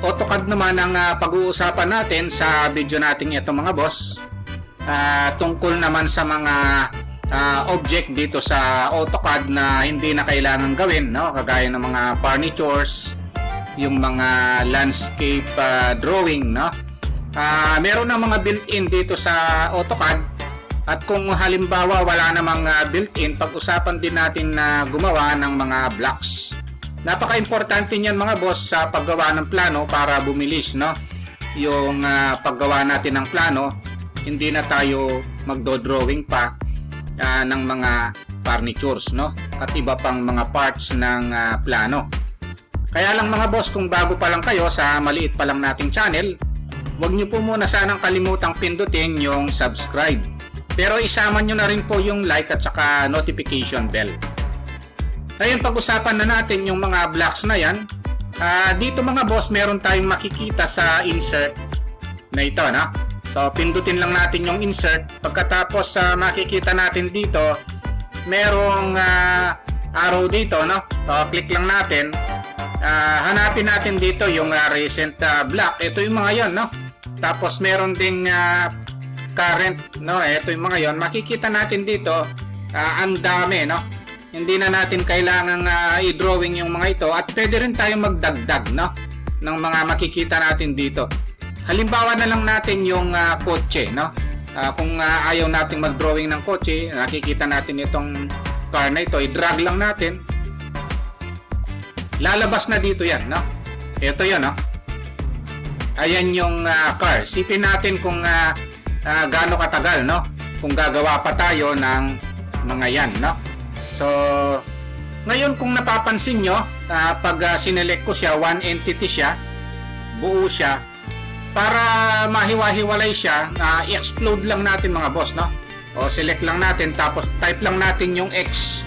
AutoCAD naman ang pag-uusapan natin sa video natin ito mga boss. Tungkol naman sa mga object dito sa AutoCAD na hindi na kailangan gawin, no? Kagaya ng mga furnitures, yung mga landscape drawing, no? Meron na mga built-in dito sa AutoCAD, at kung halimbawa wala namang built-in, pag-usapan din natin na gumawa ng mga blocks. Napaka-importante niyan mga boss sa paggawa ng plano para bumilis, no? Yung paggawa natin ng plano, hindi na tayo magdo-drawing pa ng mga furnitures, no? At iba pang mga parts ng plano. Kaya lang mga boss, kung bago pa lang kayo sa maliit pa lang nating channel, huwag niyo po muna sanang kalimutang pindutin yung subscribe. Pero isama nyo na rin po yung like at saka notification bell. Ngayon, pag-usapan na natin yung mga blocks na yan. Dito mga boss, meron tayong makikita sa insert na ito, no? So, pindutin lang natin yung insert. Pagkatapos makikita natin dito, merong arrow dito, no? So, click lang natin. Hanapin natin dito yung recent block. Ito yung mga yon, no? Tapos meron ding current, no? Ito yung mga yon. Makikita natin dito, ang dami, no? Hindi na natin kailangang i-drawing yung mga ito, at pwede rin tayong magdagdag, no? Ng mga makikita natin dito. Halimbawa na lang natin yung kotse, no? Kung ayaw nating mag-drawing ng kotse, nakikita natin itong car na ito, i-drag lang natin. Lalabas na dito yan, no? Ito yan, no? Ayan yung car. Sipin natin kung gaano katagal, no? Kung gagawa pa tayo ng mga yan, no? So, ngayon kung napapansin nyo, pag sinelect ko siya, one entity siya, buo siya, para mahiwa-hiwalay siya, i-explode lang natin mga boss, no? O select lang natin, tapos type lang natin yung X,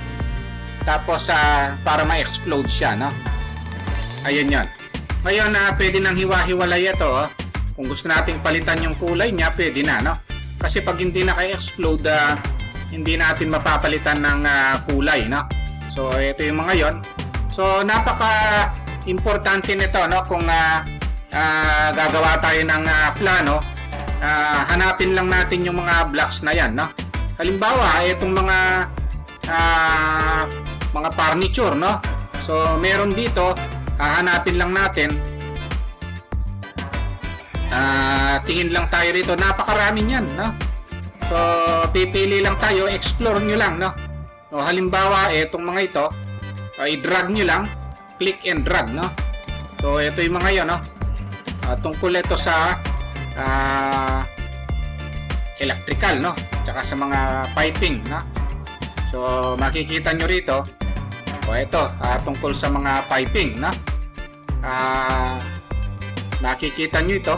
tapos para ma-explode siya, no? Ayun yan. Ngayon pwede nang hiwa-hiwalay ito, oh. Kung gusto nating palitan yung kulay niya, pwede na, no? Kasi pag hindi naka-explode, hindi natin mapapalitan ng kulay, no? So ito yung mga yon. So napaka-importante nito, no? Kung gagawa tayo ng plano, hanapin lang natin yung mga blocks na yan, no? Halimbawa, itong mga furniture, no? So meron dito, hanapin lang natin, tingin lang tayo rito, napakarami niyan, no? So pipili lang tayo, explore nyo lang, no? So, halimbawa, itong mga ito, i-drag nyo lang, click and drag, no? So ito yung mga yon, no? Tungkol ito sa electrical, no? Tsaka sa mga piping, no? So makikita nyo rito, ito tungkol sa mga piping, no? Makikita nyo ito.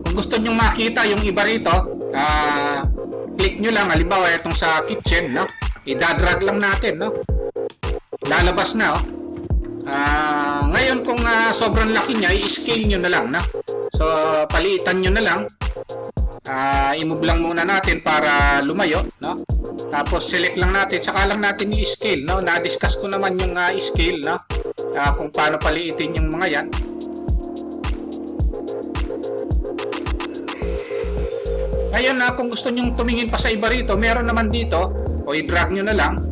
Kung gusto nyo makita yung iba rito, click nyo lang, halimbawa itong sa kitchen, no? Idadrag lang natin, no? Lalabas na, oh. Ngayon kung sobrang laki niya, i-scale nyo na lang, no? So paliitan nyo na lang, i-move lang muna natin para lumayo, no? Tapos select lang natin, saka lang natin i-scale, no? Na-discuss ko naman yung scale, no? Kung paano paliitin yung mga yan. Ngayon kung gusto nyong tumingin pa sa iba rito, meron naman dito, o i-drag nyo na lang.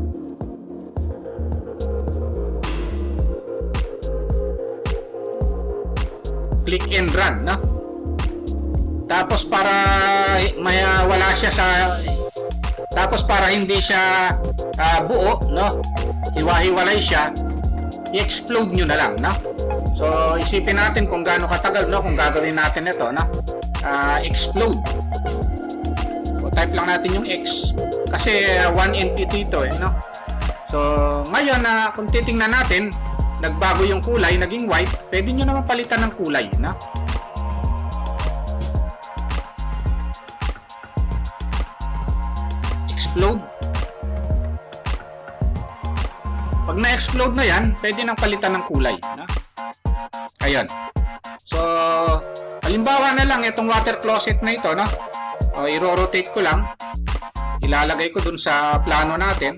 Click and drag, no? Tapos para wala siya sa, tapos para hindi siya buo, no? Hiwa-hiwalay siya, i-explode nyo na lang, no? So isipin natin kung gaano katagal, no? Kung gagawin natin ito, no? Explode. Type lang natin yung X kasi one entity ito, no? So ngayon kung titingnan natin, nagbago yung kulay, naging white. Pwede nyo naman palitan ng kulay, no? Explode. Pag na-explode na yan, pwede nang palitan ng kulay, no? Ayun. So halimbawa na lang itong water closet na ito, no? O, i-rotate ko lang. ilalagay ko dun sa plano natin.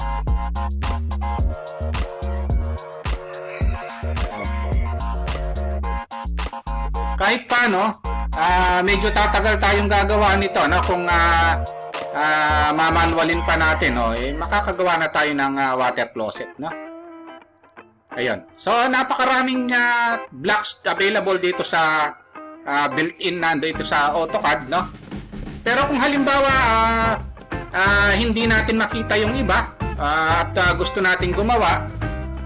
Kahit paano, medyo tatagal tayong gagawa nito, no? Kung mamanwalin pa natin, no? Makakagawa na tayo ng water closet, no? Ayun. So, napakaraming blocks available dito sa built-in na dito sa AutoCAD, no? Pero kung halimbawa hindi natin makita yung iba at gusto nating gumawa,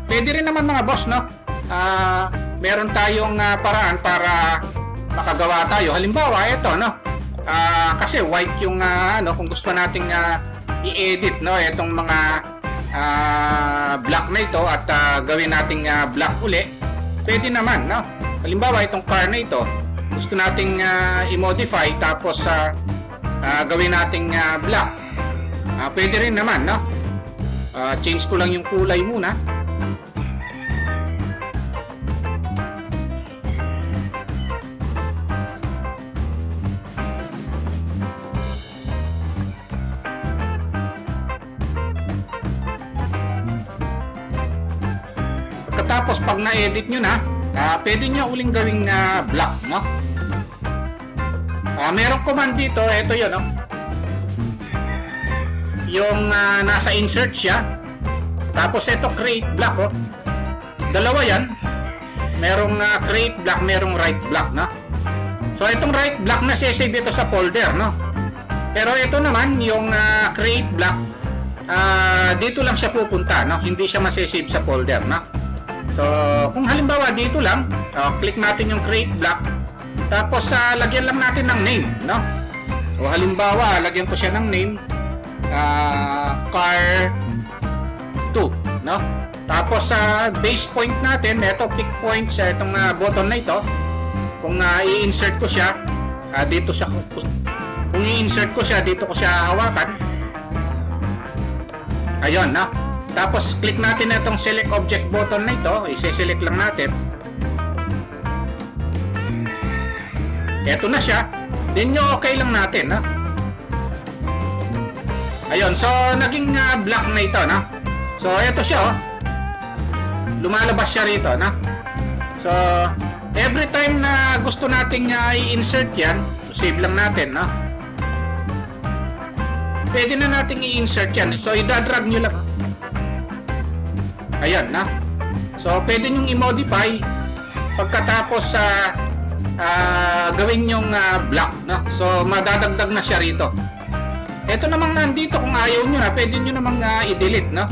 pwede rin naman mga boss, no? Meron tayong paraan para makagawa tayo. Halimbawa, ito, no? Kasi white yung kung gusto nating i-edit, no, itong mga block na ito at gawin nating block uli, pwede naman, no? Halimbawa, itong car na ito, gusto nating i-modify tapos gawin nating block. Pwede rin naman, no? Change ko lang yung kulay muna. Tapos pag na-edit nyo na, pwede nyo uling gawing block, no? Merong command dito, ito yun, no? Yung nasa insert siya, tapos ito create block, oh. Dalawa yan. Merong create block, merong write block, no? So itong write block na save ito sa folder, no? Pero ito naman, yung create block, dito lang siya pupunta, no? Hindi siya masasave sa folder, no? So, kung halimbawa dito lang, click natin yung create block, tapos lagyan lang natin ng name, no? O halimbawa, lagyan ko siya ng name, car 2, no? Tapos sa base point natin, ito pick point sa itong button na ito. Kung i-insert ko siya, dito siya, kung i-insert ko siya, dito ko siya hawakan. Ayun, no? Tapos click natin na itong select object button na ito, i-select lang natin. Ito na siya. Then yung okay lang natin, no? Ayun, so naging black na ito, no? So ito siya, oh. Lumalabas siya rito, no? So every time na gusto nating i-insert yan, save lang natin, no? Pwede na nating i-insert yan. So i-drag nyo lang, oh. Ayan, na. So, pwede nyong i-modify pagkatapos gawin yung block, no? So, madadagdag na siya rito. Ito namang nandito, kung ayaw nyo na, pwede nyo namang i-delete, no?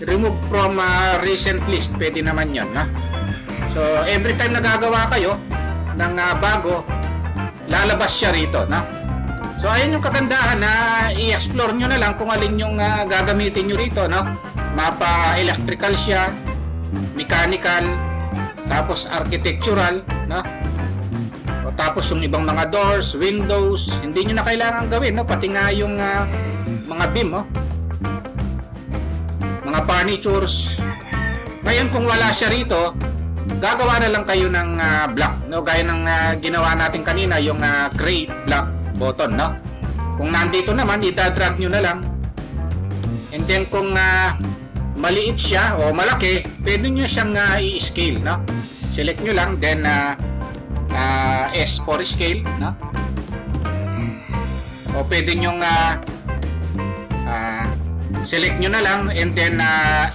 Remove from recent list, pwede naman yan, no? So, every time nagagawa kayo ng bago, lalabas siya rito, no? So, ayun yung kagandahan na i-explore nyo na lang kung alin yung gagamitin nyo rito, no? Mapa electrical siya, mechanical, tapos architectural, no? O tapos yung ibang mga doors, windows, hindi nyo na kailangan gawin, no? Pati nga yung mga beam, oh. Mga furnitures. Ngayon kung wala siya rito, gagawa na lang kayo ng block, no? Gaya ng ginawa natin kanina, yung create block button, no? Kung nandito naman, i-drag nyo na lang. And then kung maliit siya o malaki, pwede nyo siyang i-scale, no? Select nyo lang, then S for scale, no? O pwede nyo select nyo na lang, and then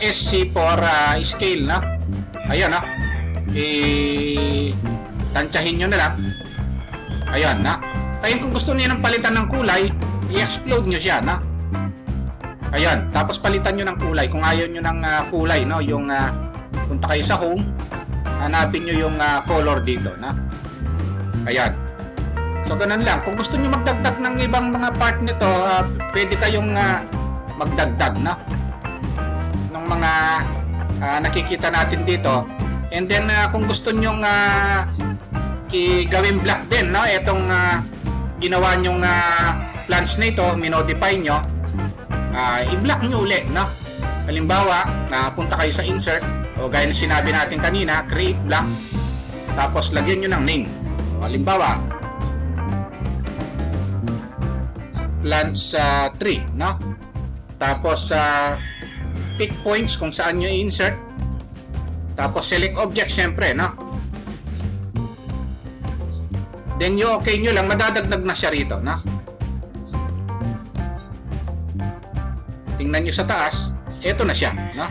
SC for scale, no? Ayan, no? Tansyahin nyo na lang. Ayan, no? Ayun, kung gusto niyo ng palitan ng kulay, i-explode nyo siya, no? Ayan, tapos palitan nyo ng kulay. Kung ayaw nyo ng kulay, no? Yung punta kayo sa home, hanapin nyo yung color dito, no? Ayan. So, ganun lang. Kung gusto nyo magdagdag ng ibang mga part nito, pwede kayong magdagdag, no? Ng mga nakikita natin dito. And then, kung gusto nyo i-gawin black din, no? Itong ginawa nyong plans na ito, minodify nyo, i-block nyo ulit, no? Halimbawa, punta kayo sa insert, o gaya na sinabi natin kanina, create block, tapos lagyan nyo ng name. O, halimbawa, plants tree, no? Tapos pick points kung saan nyo i-insert. Tapos select object syempre, no? Then yung okay nyo lang, madadagdag na siya rito, no? Tingnan nyo sa taas, eto na siya, no?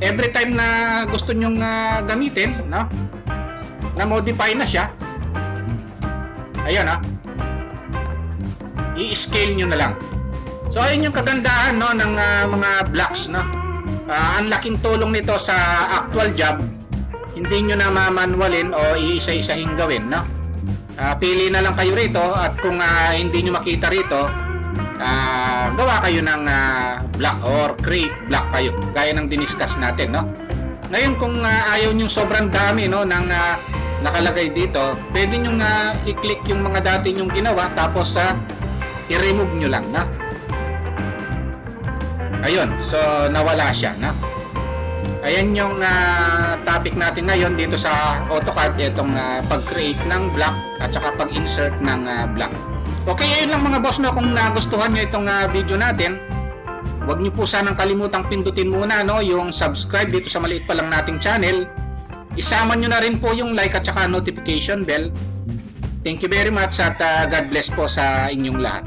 Every time na gusto nyong gamitin, no? Na-modify na siya. Ayan, no? I-scale nyo na lang. So ayun yung kagandahan, no, ng mga blocks, no. Ang laking tulong nito sa actual job. Hindi nyo na mamanualin o iisa-isahin gawin, no. Pili na lang kayo rito at kung hindi nyo makita rito, gawa kayo ng block or create block kayo gaya ng diniscuss natin, no. Ngayon kung ayaw nyo sobrang dami, no, ng nakalagay dito, pwede nyo i-click yung mga dati nyong ginawa tapos i-remove nyo lang, no. Ayun, so nawala siya, no? Ayan yung topic natin ngayon dito sa AutoCAD, itong pag-create ng block at saka pag-insert ng block. Okay, ayun lang mga boss, no? Kung nagustuhan nyo itong video natin, huwag nyo po sanang kalimutang pindutin muna, no, yung subscribe dito sa maliit pa lang nating channel. Isama nyo na rin po yung like at saka notification bell. Thank you very much at God bless po sa inyong lahat.